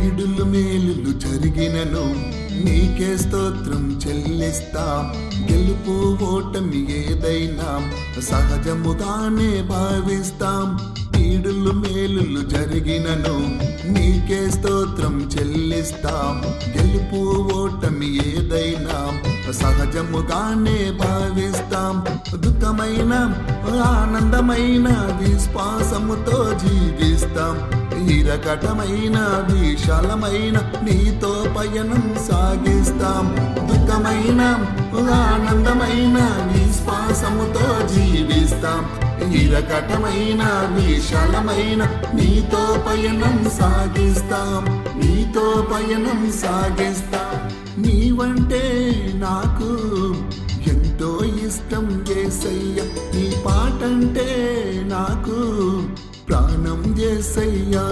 కీడులు మేలులు జరిగినను నీకే స్తోత్రం చెల్లిస్తాం. గెలుపు ఓటమి ఏదైనా సహజముగానే భావిస్తాం. కీడులు మేలులు జరిగినను నీకే స్తోత్రం చెల్లిస్తాం. గెలుపు ఓటమి ఏదైనా సహజముగానే భావిస్తాం. దుఃఖమైన ఆనందమైన విశ్వాసముతో జీవిస్తాం. ఇరకటమైన విశాలమైన నీతో పయనం సాగిస్తాం. దుఃఖమైన ఆనందమైన విశ్వాసముతో జీవిస్తాం. ఇరకటమైన విశాలమైన నీతో పయనం సాగిస్తాం. నీతో పయనం సాగిస్తాం. నీవంటే నాకు ఎంతో ఇష్టం యేసయ్య. నీ పాటంటే నాకు ప్రాణం యేసయ్యా.